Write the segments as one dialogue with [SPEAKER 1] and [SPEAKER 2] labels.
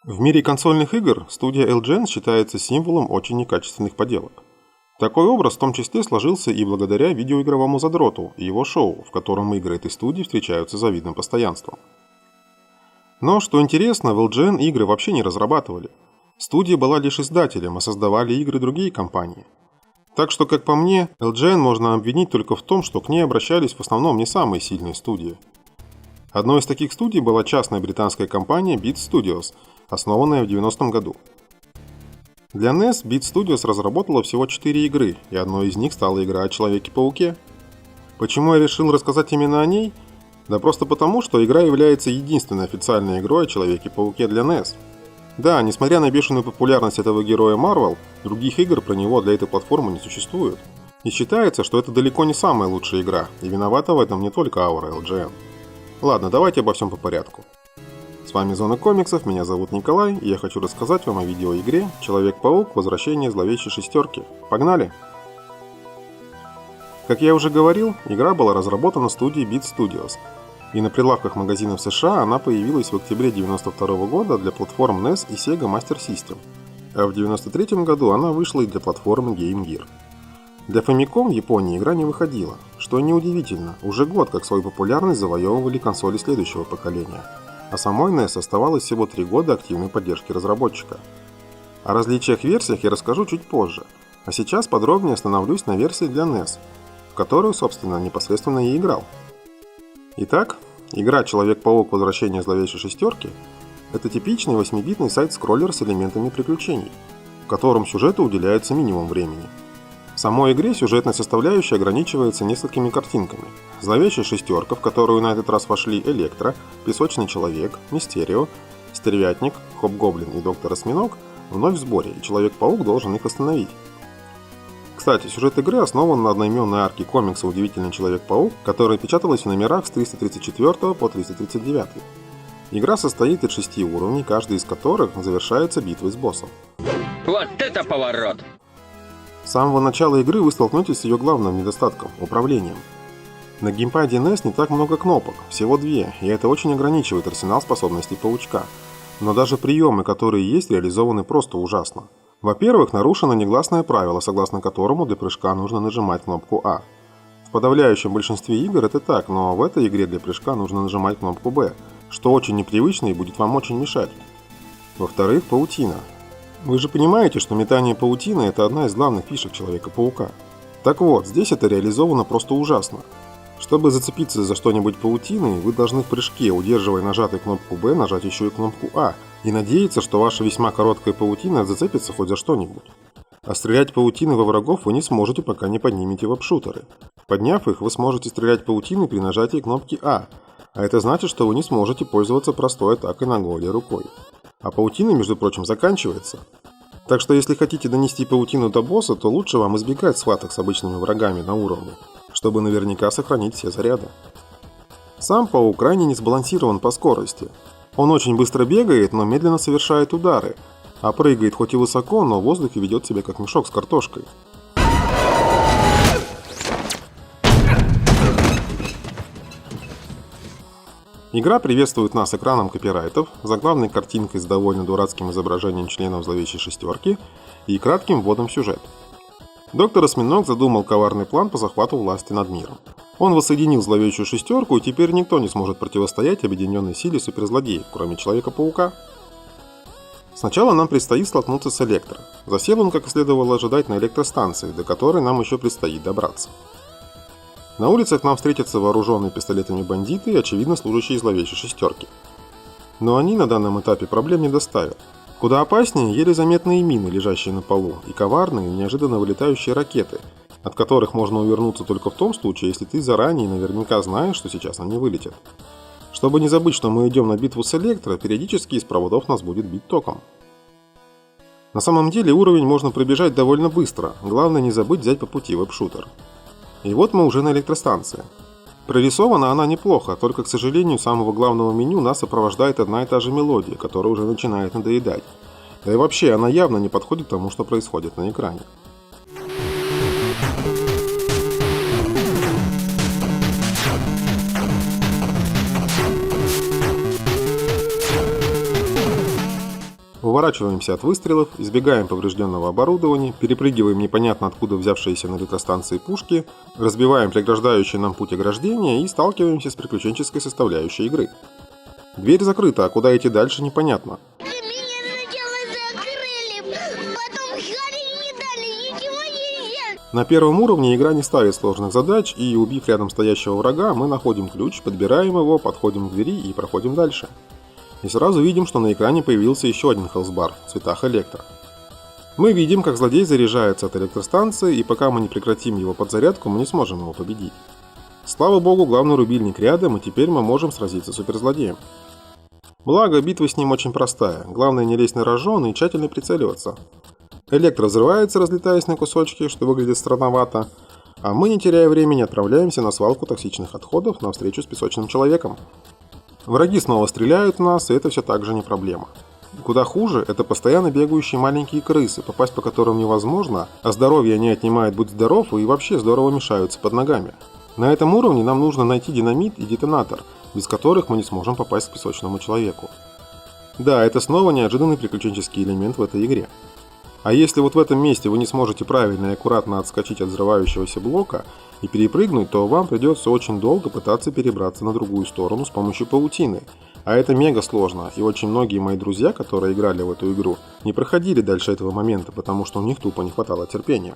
[SPEAKER 1] В мире консольных игр студия LGN считается символом очень некачественных поделок. Такой образ в том числе сложился и благодаря видеоигровому задроту и его шоу, в котором игры этой студии встречаются с завидным постоянством. Но, что интересно, в LGN игры вообще не разрабатывали. Студия была лишь издателем, а создавали игры другие компании. Так что, как по мне, LGN можно обвинить только в том, что к ней обращались в основном не самые сильные студии. Одной из таких студий была частная британская компания Beat Studios, основанная в 90-м году. Для NES Beat Studios разработала всего 4 игры, и одной из них стала игра о Человеке-пауке. Почему я решил рассказать именно о ней? Да просто потому, что игра является единственной официальной игрой о Человеке-пауке для NES. Да, несмотря на бешеную популярность этого героя Marvel, других игр про него для этой платформы не существует. И считается, что это далеко не самая лучшая игра, и виновата в этом не только аура LGN. Ладно, давайте обо всем по порядку. С вами Зона Комиксов, меня зовут Николай, и я хочу рассказать вам о видеоигре Человек-паук. Возвращение зловещей шестерки. Погнали! Как я уже говорил, игра была разработана студией Beat Studios, и на прилавках магазинов США она появилась в октябре 1992 года для платформ NES и Sega Master System, а в 1993 году она вышла и для платформы Game Gear. Для Famicom в Японии игра не выходила, что неудивительно, уже год как свою популярность завоевывали консоли следующего поколения, а самой NES оставалось всего 3 года активной поддержки разработчика. О различиях-версиях я расскажу чуть позже, а сейчас подробнее остановлюсь на версии для NES, в которую, собственно, непосредственно и играл. Итак, игра Человек-паук. Возвращение зловещей шестерки – это типичный 8-битный сайт-скроллер с элементами приключений, в котором сюжету уделяется минимум времени. В самой игре сюжетная составляющая ограничивается несколькими картинками. Зловещая шестерка, в которую на этот раз вошли Электро, Песочный человек, Мистерио, Стервятник, Хоб-гоблин и Доктор Осьминог, вновь в сборе, и Человек-паук должен их остановить. Кстати, сюжет игры основан на одноименной арке комикса «Удивительный Человек-паук», которая печаталась в номерах с 334 по 339. Игра состоит из 6 уровней, каждый из которых завершается битвой с боссом.
[SPEAKER 2] Вот это поворот!
[SPEAKER 1] С самого начала игры вы столкнетесь с ее главным недостатком – управлением. На геймпаде NES не так много кнопок, всего 2, и это очень ограничивает арсенал способностей паучка. Но даже приемы, которые есть, реализованы просто ужасно. Во-первых, нарушено негласное правило, согласно которому для прыжка нужно нажимать кнопку А. В подавляющем большинстве игр это так, но в этой игре для прыжка нужно нажимать кнопку Б, что очень непривычно и будет вам очень мешать. Во-вторых, паутина. Вы же понимаете, что метание паутины – это одна из главных фишек Человека-паука. Так вот, здесь это реализовано просто ужасно. Чтобы зацепиться за что-нибудь паутиной, вы должны в прыжке, удерживая нажатой кнопку Б, нажать еще и кнопку А, и надеяться, что ваша весьма короткая паутина зацепится хоть за что-нибудь. А стрелять паутиной во врагов вы не сможете, пока не поднимете веб-шутеры. Подняв их, вы сможете стрелять паутиной при нажатии кнопки А это значит, что вы не сможете пользоваться простой атакой ногой или рукой. А паутина, между прочим, заканчивается. Так что если хотите донести паутину до босса, то лучше вам избегать схваток с обычными врагами на уровне, чтобы наверняка сохранить все заряды. Сам паук крайне не сбалансирован по скорости. Он очень быстро бегает, но медленно совершает удары, а прыгает хоть и высоко, но в воздухе ведет себя как мешок с картошкой. Игра приветствует нас экраном копирайтов, заглавной картинкой с довольно дурацким изображением членов зловещей шестерки и кратким вводом в сюжет. Доктор Осьминог задумал коварный план по захвату власти над миром. Он воссоединил зловещую шестерку, и теперь никто не сможет противостоять объединенной силе суперзлодеев, кроме Человека-паука. Сначала нам предстоит столкнуться с Электро. Засел он, как и следовало ожидать, на электростанции, до которой нам еще предстоит добраться. На улицах нам встретятся вооруженные пистолетами бандиты и, очевидно, служащие зловещей шестерки. Но они на данном этапе проблем не доставят. Куда опаснее еле заметные мины, лежащие на полу, и коварные, неожиданно вылетающие ракеты, от которых можно увернуться только в том случае, если ты заранее наверняка знаешь, что сейчас они вылетят. Чтобы не забыть, что мы идем на битву с Электро, периодически из проводов нас будет бить током. На самом деле уровень можно пробежать довольно быстро, главное не забыть взять по пути веб-шутер. И вот мы уже на электростанции. Прорисована она неплохо, только, к сожалению, с самого главного меню нас сопровождает одна и та же мелодия, которая уже начинает надоедать. Да и вообще, она явно не подходит к тому, что происходит на экране. Уворачиваемся от выстрелов, избегаем поврежденного оборудования, перепрыгиваем непонятно откуда взявшиеся на электростанции пушки, разбиваем преграждающие нам путь ограждения и сталкиваемся с приключенческой составляющей игры. Дверь закрыта, а куда идти дальше непонятно. На первом уровне игра не ставит сложных задач, и убив рядом стоящего врага, мы находим ключ, подбираем его, подходим к двери и проходим дальше. И сразу видим, что на экране появился еще один хелсбар в цветах электро. Мы видим, как злодей заряжается от электростанции, и пока мы не прекратим его подзарядку, мы не сможем его победить. Слава богу, главный рубильник рядом, и теперь мы можем сразиться с суперзлодеем. Благо, битва с ним очень простая, главное не лезть на рожон и тщательно прицеливаться. Электро взрывается, разлетаясь на кусочки, что выглядит странновато, а мы, не теряя времени, отправляемся на свалку токсичных отходов на встречу с песочным человеком. Враги снова стреляют в нас, и это все так же не проблема. Куда хуже, это постоянно бегающие маленькие крысы, попасть по которым невозможно, а здоровье они отнимают будь здоров и вообще здорово мешаются под ногами. На этом уровне нам нужно найти динамит и детонатор, без которых мы не сможем попасть к песочному человеку. Да, это снова неожиданный приключенческий элемент в этой игре. А если вот в этом месте вы не сможете правильно и аккуратно отскочить от взрывающегося блока и перепрыгнуть, то вам придется очень долго пытаться перебраться на другую сторону с помощью паутины. А это мега сложно, и очень многие мои друзья, которые играли в эту игру, не проходили дальше этого момента, потому что у них тупо не хватало терпения.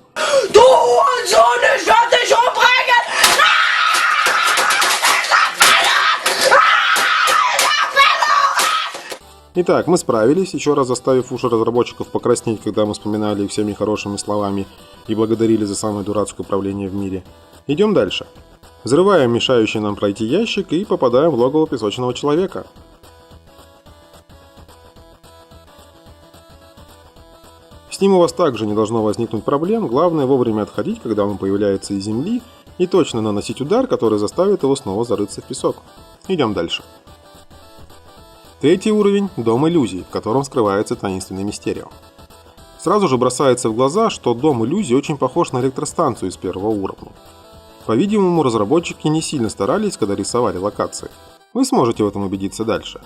[SPEAKER 1] Итак, мы справились, еще раз заставив уши разработчиков покраснеть, когда мы вспоминали их всеми хорошими словами и благодарили за самое дурацкое управление в мире. Идем дальше. Взрываем мешающий нам пройти ящик и попадаем в логово песочного человека. С ним у вас также не должно возникнуть проблем, главное вовремя отходить, когда он появляется из земли, и точно наносить удар, который заставит его снова зарыться в песок. Идем дальше. Третий уровень – Дом иллюзий, в котором скрывается таинственный Мистерио. Сразу же бросается в глаза, что Дом иллюзий очень похож на электростанцию из первого уровня. По-видимому, разработчики не сильно старались, когда рисовали локации. Вы сможете в этом убедиться дальше.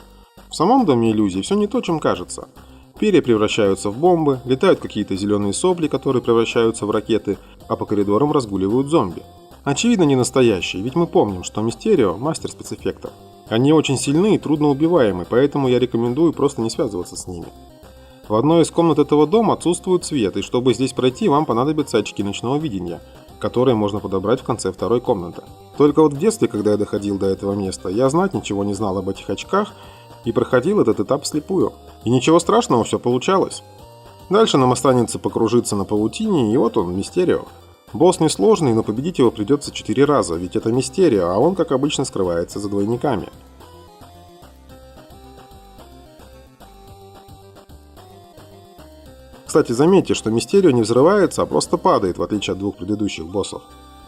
[SPEAKER 1] В самом Доме иллюзий все не то, чем кажется. Перья превращаются в бомбы, летают какие-то зеленые сопли, которые превращаются в ракеты, а по коридорам разгуливают зомби. Очевидно, не настоящие, ведь мы помним, что Мистерио – мастер спецэффектов. Они очень сильны и трудно убиваемы, поэтому я рекомендую просто не связываться с ними. В одной из комнат этого дома отсутствует свет, и чтобы здесь пройти, вам понадобятся очки ночного видения, которые можно подобрать в конце второй комнаты. Только вот в детстве, когда я доходил до этого места, я знать ничего не знал об этих очках и проходил этот этап вслепую. И ничего страшного, все получалось. Дальше нам останется покружиться на паутине, и вот он, Мистерио. Босс несложный, но победить его придется 4 раза, ведь это Мистерио, а он, как обычно, скрывается за двойниками. Кстати, заметьте, что Мистерио не взрывается, а просто падает, в отличие от двух предыдущих боссов.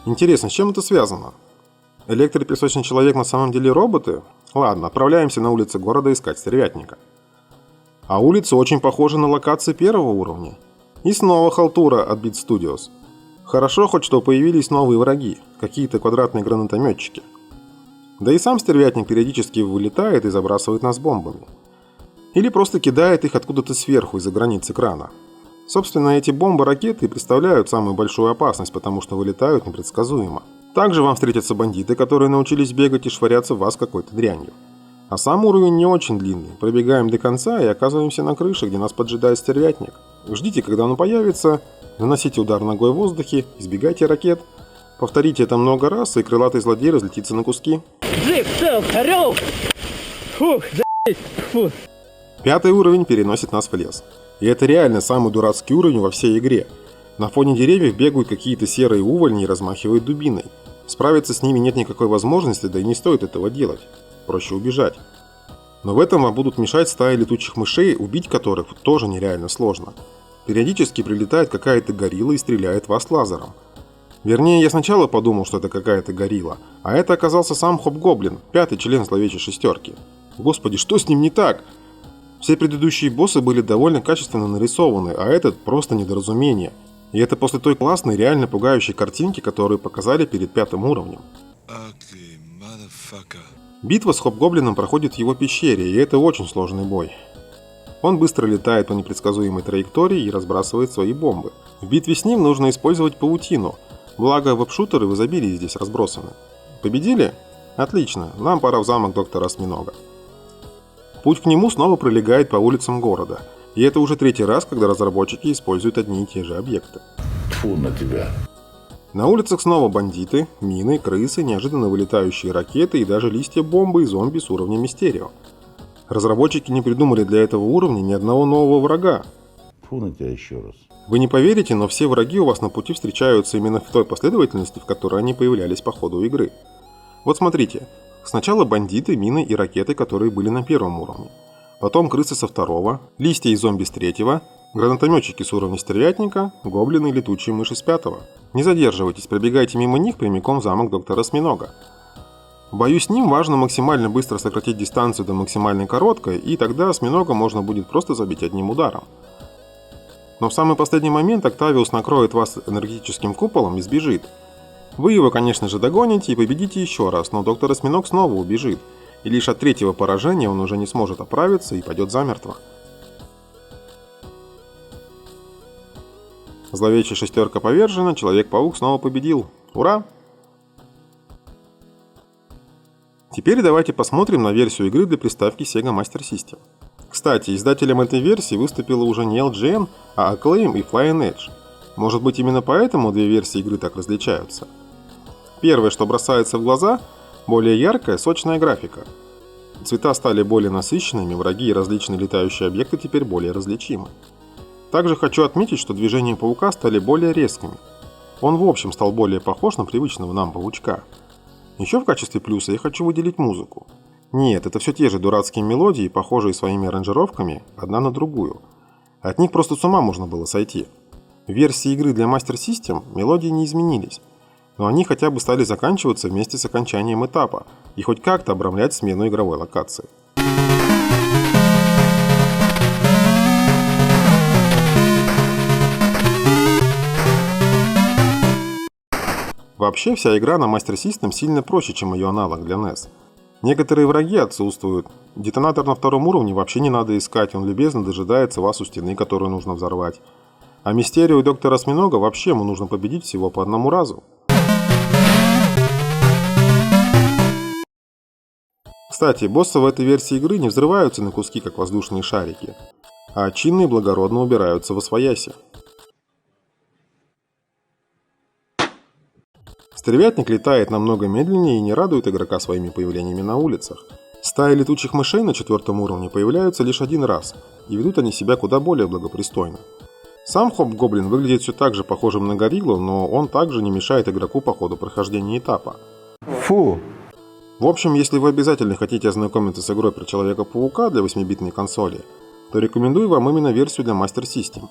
[SPEAKER 1] Интересно, с чем это связано? Электропесочный человек на самом деле роботы? Ладно, отправляемся на улицы города искать стервятника. А улицы очень похожи на локации первого уровня. И снова халтура от Beat Studios. Хорошо хоть что появились новые враги, какие-то квадратные гранатометчики. Да и сам стервятник периодически вылетает и забрасывает нас бомбами. Или просто кидает их откуда-то сверху из-за границ экрана. Собственно, эти бомбы-ракеты представляют самую большую опасность, потому что вылетают непредсказуемо. Также вам встретятся бандиты, которые научились бегать и швыряться в вас какой-то дрянью. А сам уровень не очень длинный. Пробегаем до конца и оказываемся на крыше, где нас поджидает стервятник. Ждите, когда он появится, наносите удар ногой в воздухе, избегайте ракет. Повторите это много раз, и крылатый злодей разлетится на куски. Пятый уровень переносит нас в лес. И это реально самый дурацкий уровень во всей игре. На фоне деревьев бегают какие-то серые увольни и размахивают дубиной. Справиться с ними нет никакой возможности, да и не стоит этого делать. Проще убежать. Но в этом вам будут мешать стаи летучих мышей, убить которых тоже нереально сложно. Периодически прилетает какая-то горилла и стреляет в вас лазером. Вернее, я сначала подумал, что это какая-то горилла, а это оказался сам Хоб-Гоблин, 5-й член зловещей шестерки. Господи, что с ним не так? Все предыдущие боссы были довольно качественно нарисованы, а этот просто недоразумение. И это после той классной, реально пугающей картинки, которую показали перед 5-м уровнем. Битва с Хоб-Гоблином проходит в его пещере, и это очень сложный бой. Он быстро летает по непредсказуемой траектории и разбрасывает свои бомбы. В битве с ним нужно использовать паутину, благо веб-шутеры в изобилии здесь разбросаны. Победили? Отлично, нам пора в замок доктора Осьминога. Путь к нему снова пролегает по улицам города, и это уже третий раз, когда разработчики используют одни и те же объекты.
[SPEAKER 3] Тьфу на тебя.
[SPEAKER 1] На улицах снова бандиты, мины, крысы, неожиданно вылетающие ракеты и даже листья бомбы и зомби с уровня Мистерио. Разработчики не придумали для этого уровня ни одного нового врага.
[SPEAKER 3] Тьфу на тебя еще раз.
[SPEAKER 1] Вы не поверите, но все враги у вас на пути встречаются именно в той последовательности, в которой они появлялись по ходу игры. Вот смотрите. Сначала бандиты, мины и ракеты, которые были на первом уровне. Потом крысы со второго, листья и зомби с третьего, гранатометчики с уровня стервятника, гоблины и летучие мыши с пятого. Не задерживайтесь, пробегайте мимо них прямиком в замок доктора Осьминога. В бою с ним важно максимально быстро сократить дистанцию до максимально короткой, и тогда осьминога можно будет просто забить одним ударом. Но в самый последний момент Октавиус накроет вас энергетическим куполом и сбежит. Вы его, конечно же, догоните и победите еще раз, но доктор Осьминог снова убежит, и лишь от третьего поражения он уже не сможет оправиться и пойдет замертво. Зловещая шестерка повержена, Человек-паук снова победил. Ура! Теперь давайте посмотрим на версию игры для приставки Sega Master System. Кстати, издателем этой версии выступила уже не LGN, а Acclaim и Flying Edge. Может быть, именно поэтому две версии игры так различаются? Первое, что бросается в глаза – более яркая, сочная графика. Цвета стали более насыщенными, враги и различные летающие объекты теперь более различимы. Также хочу отметить, что движения паука стали более резкими. Он в общем стал более похож на привычного нам паучка. Еще в качестве плюса я хочу выделить музыку. Нет, это все те же дурацкие мелодии, похожие своими аранжировками одна на другую. От них просто с ума можно было сойти. В версии игры для Master System мелодии не изменились, но они хотя бы стали заканчиваться вместе с окончанием этапа и хоть как-то обрамлять смену игровой локации. Вообще вся игра на Master System сильно проще, чем ее аналог для NES. Некоторые враги отсутствуют. Детонатор на втором уровне вообще не надо искать, он любезно дожидается вас у стены, которую нужно взорвать. А Мистерио и доктора Осьминога вообще ему нужно победить всего по одному разу. Кстати, боссы в этой версии игры не взрываются на куски, как воздушные шарики, а чинно и благородно убираются восвояси. Стервятник летает намного медленнее и не радует игрока своими появлениями на улицах. Стаи летучих мышей на 4 уровне появляются лишь один раз, и ведут они себя куда более благопристойно. Сам Хоб-Гоблин выглядит все так же похожим на гориллу, но он также не мешает игроку по ходу прохождения этапа.
[SPEAKER 3] Фу!
[SPEAKER 1] В общем, если вы обязательно хотите ознакомиться с игрой про Человека-паука для 8-битной консоли, то рекомендую вам именно версию для Master System.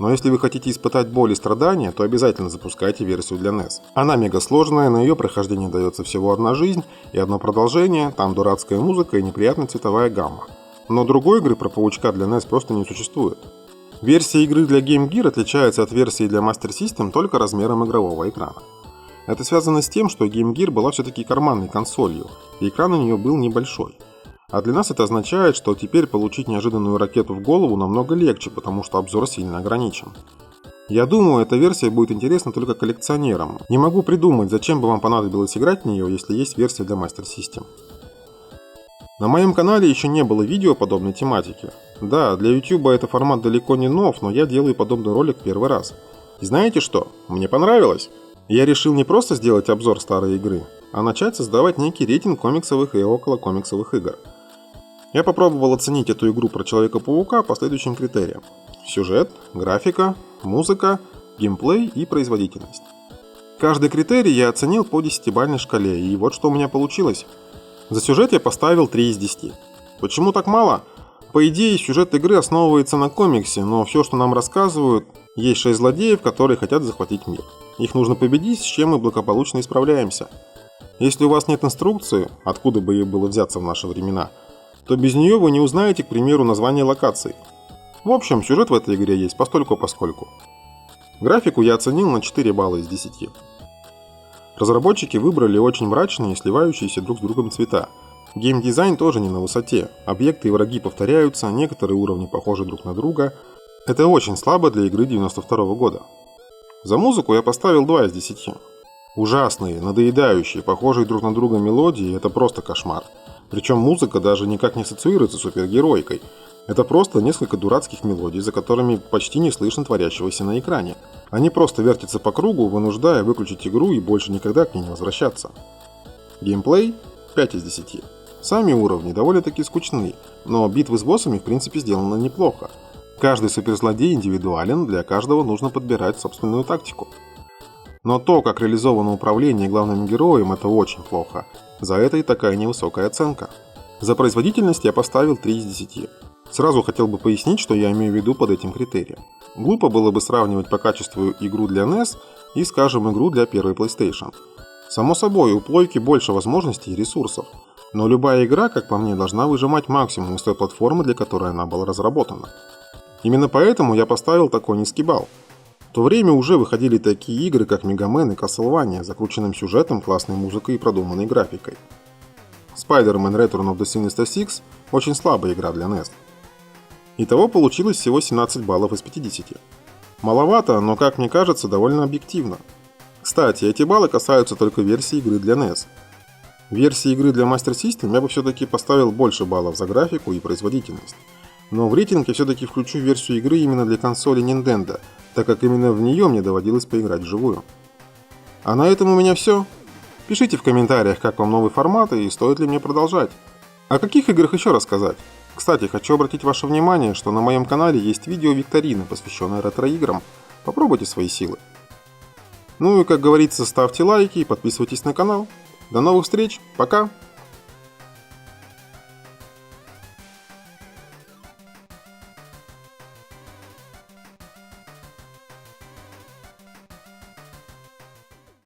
[SPEAKER 1] Но если вы хотите испытать боль и страдания, то обязательно запускайте версию для NES. Она мега сложная, на ее прохождение дается всего одна жизнь и одно продолжение, там дурацкая музыка и неприятная цветовая гамма. Но другой игры про паучка для NES просто не существует. Версия игры для Game Gear отличается от версии для Master System только размером игрового экрана. Это связано с тем, что Game Gear была все-таки карманной консолью, и экран у нее был небольшой. А для нас это означает, что теперь получить неожиданную ракету в голову намного легче, потому что обзор сильно ограничен. Я думаю, эта версия будет интересна только коллекционерам. Не могу придумать, зачем бы вам понадобилось играть в нее, если есть версия для Master System. На моем канале еще не было видео подобной тематики. Да, для YouTube это формат далеко не нов, но я делаю подобный ролик в первый раз. И знаете что? Мне понравилось! Я решил не просто сделать обзор старой игры, а начать создавать некий рейтинг комиксовых и околокомиксовых игр. Я попробовал оценить эту игру про Человека-паука по следующим критериям: сюжет, графика, музыка, геймплей и производительность. Каждый критерий я оценил по 10-бальной шкале, и вот что у меня получилось. За сюжет я поставил 3 из 10. Почему так мало? По идее, сюжет игры основывается на комиксе, но все, что нам рассказывают, есть 6 злодеев, которые хотят захватить мир. Их нужно победить, с чем мы благополучно исправляемся. Если у вас нет инструкции, откуда бы ей было взяться в наши времена, то без нее вы не узнаете, к примеру, название локаций. В общем, сюжет в этой игре есть постольку-поскольку. Графику я оценил на 4 балла из 10. Разработчики выбрали очень мрачные и сливающиеся друг с другом цвета. Геймдизайн тоже не на высоте. Объекты и враги повторяются, некоторые уровни похожи друг на друга. Это очень слабо для игры 92 года. За музыку я поставил 2 из 10. Ужасные, надоедающие, похожие друг на друга мелодии – это просто кошмар. Причем музыка даже никак не ассоциируется с супергеройкой. Это просто несколько дурацких мелодий, за которыми почти не слышно творящегося на экране. Они просто вертятся по кругу, вынуждая выключить игру и больше никогда к ней не возвращаться. Геймплей – 5 из 10. Сами уровни довольно-таки скучны, но битвы с боссами в принципе сделаны неплохо. Каждый суперзлодей индивидуален, для каждого нужно подбирать собственную тактику. Но то, как реализовано управление главным героем, это очень плохо. За это и такая невысокая оценка. За производительность я поставил 3 из 10. Сразу хотел бы пояснить, что я имею в виду под этим критерием. Глупо было бы сравнивать по качеству игру для NES и, скажем, игру для первой PlayStation. Само собой, у плойки больше возможностей и ресурсов. Но любая игра, как по мне, должна выжимать максимум из той платформы, для которой она была разработана. Именно поэтому я поставил такой низкий балл. В то время уже выходили такие игры, как Mega Man и Castlevania, с закрученным сюжетом, классной музыкой и продуманной графикой. Spider-Man Return of the Sinister Six – очень слабая игра для NES. Итого получилось всего 17 баллов из 50. Маловато, но, как мне кажется, довольно объективно. Кстати, эти баллы касаются только версии игры для NES. В версии игры для Master System я бы все-таки поставил больше баллов за графику и производительность. Но в рейтинг я все-таки включу версию игры именно для консоли Nintendo, так как именно в нее мне доводилось поиграть вживую. А на этом у меня все. Пишите в комментариях, как вам новый формат и стоит ли мне продолжать. О каких играх еще рассказать? Кстати, хочу обратить ваше внимание, что на моем канале есть видео-викторина, посвященная ретро-играм. Попробуйте свои силы. Ну и, как говорится, ставьте лайки и подписывайтесь на канал. До новых встреч, пока!